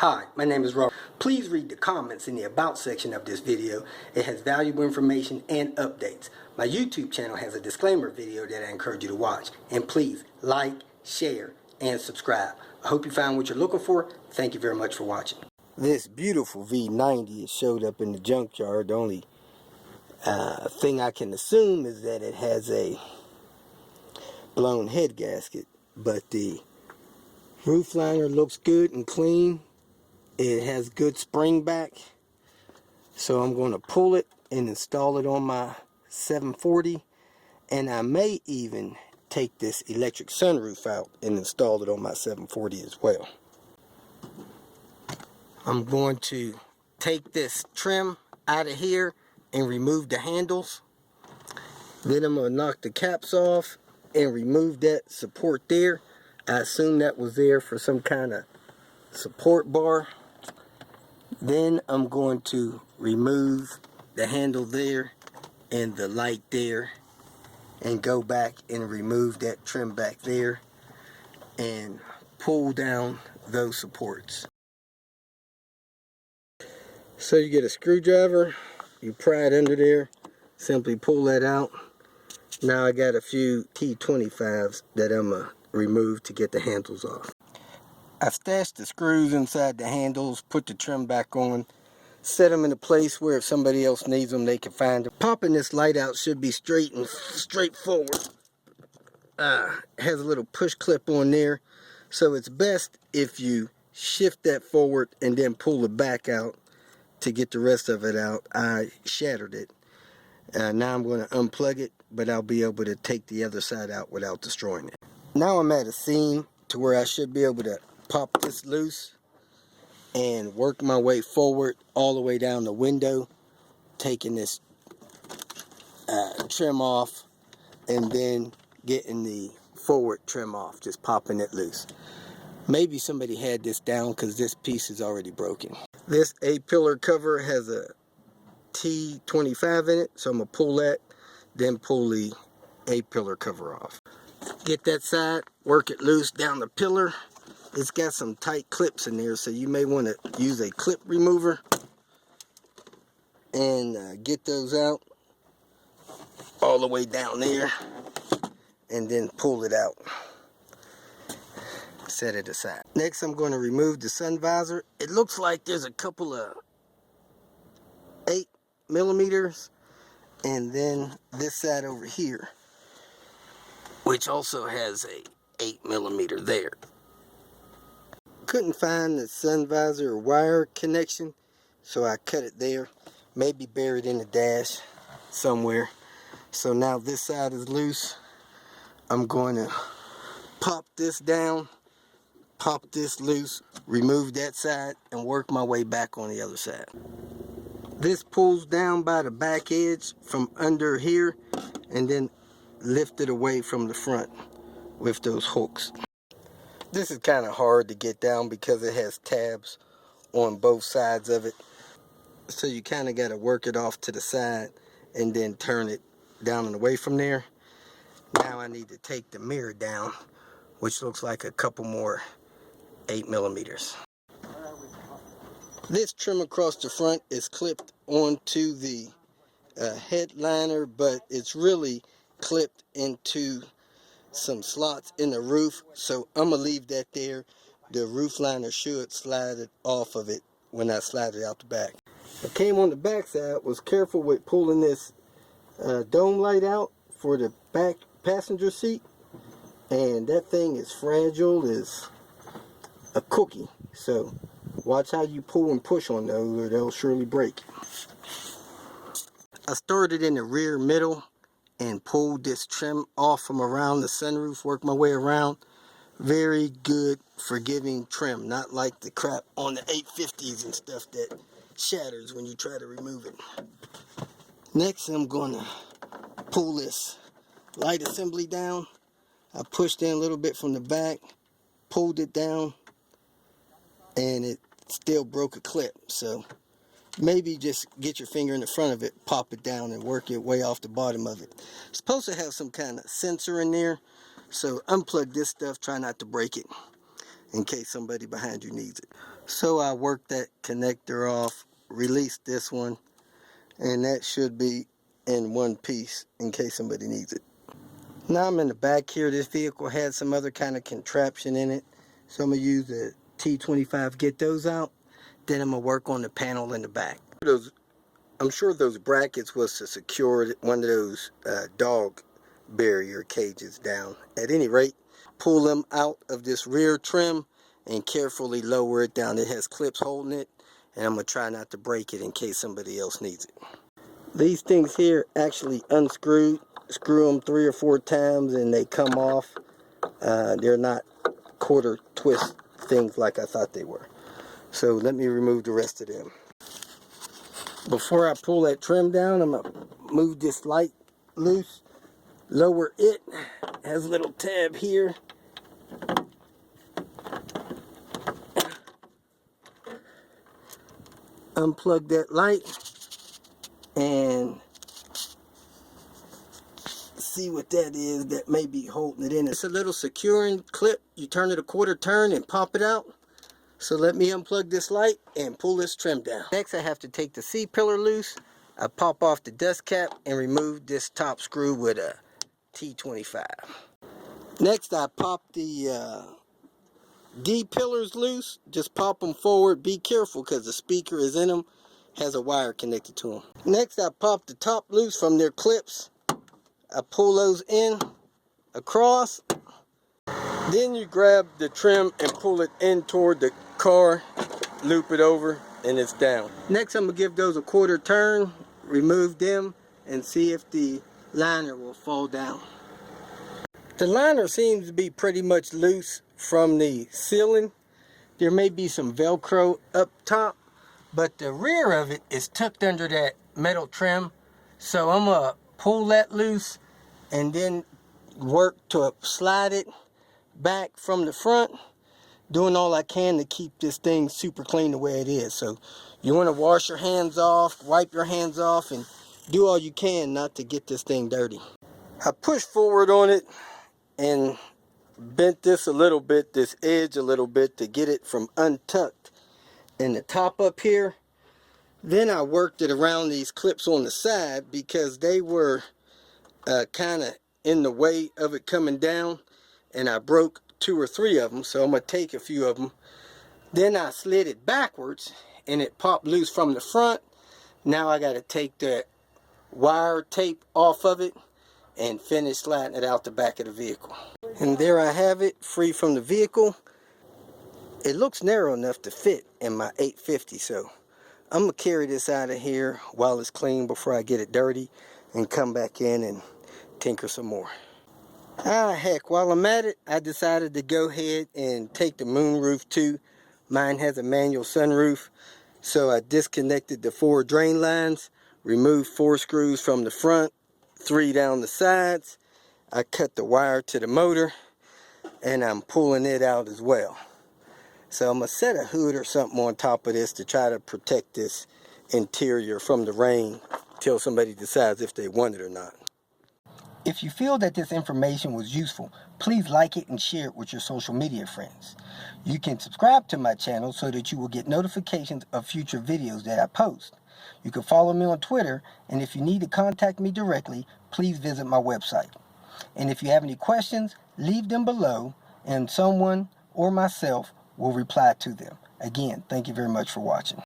Hi, my name is Robert. Please read the comments in the About section of this video. It has valuable information and updates. My YouTube channel has a disclaimer video that I encourage you to watch. And please like, share, and subscribe. I hope you found what you're looking for. Thank you very much for watching. This beautiful V90 showed up in the junkyard. The only thing I can assume is that it has a blown head gasket, but the roof liner looks good and clean. It has good spring back, so I'm going to pull it and install it on my 740, and I may even take this electric sunroof out and install it on my 740 as well. I'm going to take this trim out of here and remove the handles. Then I'm going to knock the caps off and remove that support there. I assume that was there for some kind of support bar. Then I'm going to remove the handle there and the light there and go back and remove that trim back there and pull down those supports. So you get a screwdriver, you pry it under there, simply pull that out. Now I got a few T25s that I'm going to remove to get the handles off. I've stashed the screws inside the handles, put the trim back on, set them in a place where if somebody else needs them, they can find them. Popping this light out should be straight and straightforward. It has a little push clip on there, so it's best if you shift that forward and then pull it back out to get the rest of it out. I shattered it. Now I'm going to unplug it, but I'll be able to take the other side out without destroying it. Now I'm at a seam to where I should be able to pop this loose and work my way forward all the way down the window, taking this trim off and then getting the forward trim off, just popping it loose. Maybe somebody had this down because this piece is already broken. This A-pillar cover has a T25 in it, so I'm going to pull that, then pull the A-pillar cover off. Get that side, work it loose down the pillar. It's got some tight clips in there, so you may want to use a clip remover and get those out all the way down there and then pull it out. Set it aside. Next I'm going to remove the sun visor. It looks like there's a couple of 8mm, and then this side over here, which also has a 8mm there. Couldn't find the sun visor wire connection, so I cut it there, maybe buried in the dash somewhere. So now this side is loose. I'm going to pop this down, pop this loose, remove that side, and work my way back on the other side. This pulls down by the back edge from under here and then lift it away from the front with those hooks. This is kind of hard to get down because it has tabs on both sides of it. So you kind of got to work it off to the side and then turn it down and away from there. Now I need to take the mirror down, which looks like a couple more 8mm. This trim across the front is clipped onto the headliner, but it's really clipped into some slots in the roof, so I'm gonna leave that there. The roof liner should slide it off of it when I slide it out the back. I came on the back side, was careful with pulling this dome light out for the back passenger seat, and that thing is fragile as a cookie, so watch how you pull and push on those or they'll surely break. I started in the rear middle and pulled this trim off from around the sunroof, worked my way around. Very good, forgiving trim, not like the crap on the 850s and stuff that shatters when you try to remove it. Next I'm going to pull this light assembly down. I pushed in a little bit from the back, pulled it down, and it still broke a clip, so maybe just get your finger in the front of it, pop it down, and work your way off the bottom of it. It's supposed to have some kind of sensor in there, so unplug this stuff, try not to break it in case somebody behind you needs it. So I worked that connector off, released this one, and that should be in one piece in case somebody needs it. Now I'm in the back here. This vehicle had some other kind of contraption in it, so I'm going to use the T25, get those out. Then I'm going to work on the panel in the back. I'm sure those brackets was to secure one of those dog barrier cages down. At any rate, pull them out of this rear trim and carefully lower it down. It has clips holding it, and I'm going to try not to break it in case somebody else needs it. These things here actually unscrew. Screw them 3 or 4 times and they come off. They're not quarter twist things like I thought they were. So let me remove the rest of them. Before I pull that trim down, I'm going to move this light loose, lower it. It has a little tab here. Unplug that light and see what that is that may be holding it in. It's a little securing clip. You turn it a quarter turn and pop it out. So let me unplug this light and pull this trim down. Next I have to take the C-pillar loose. I pop off the dust cap and remove this top screw with a T25. Next I pop the D-pillars loose. Just pop them forward. Be careful because the speaker is in them. Has a wire connected to them. Next I pop the top loose from their clips. I pull those in across. Then you grab the trim and pull it in toward the car, loop it over, and it's down. Next I'm going to give those a quarter turn, remove them, and see if the liner will fall down. The liner seems to be pretty much loose from the ceiling. There may be some Velcro up top, but the rear of it is tucked under that metal trim. So I'm going to pull that loose and then work to slide it back from the front, doing all I can to keep this thing super clean the way it is. So you want to wash your hands off, wipe your hands off, and do all you can not to get this thing dirty. I pushed forward on it and bent this a little bit, this edge a little bit, to get it from untucked in the top up here. Then I worked it around these clips on the side because they were kind of in the way of it coming down, and I broke 2 or 3 of them, so I'm going to take a few of them. Then I slid it backwards and it popped loose from the front. Now I got to take the wire tape off of it and finish sliding it out the back of the vehicle. And there I have it, free from the vehicle. It looks narrow enough to fit in my 850, so I'm going to carry this out of here while it's clean before I get it dirty and come back in and tinker some more. Heck, while I'm at it, I decided to go ahead and take the moonroof too. Mine has a manual sunroof, so I disconnected the 4 drain lines, removed 4 screws from the front, 3 down the sides. I cut the wire to the motor, and I'm pulling it out as well. So I'm going to set a hood or something on top of this to try to protect this interior from the rain till somebody decides if they want it or not. If you feel that this information was useful, please like it and share it with your social media friends. You can subscribe to my channel so that you will get notifications of future videos that I post. You can follow me on Twitter, and if you need to contact me directly, please visit my website. And if you have any questions, leave them below, and someone or myself will reply to them. Again, thank you very much for watching.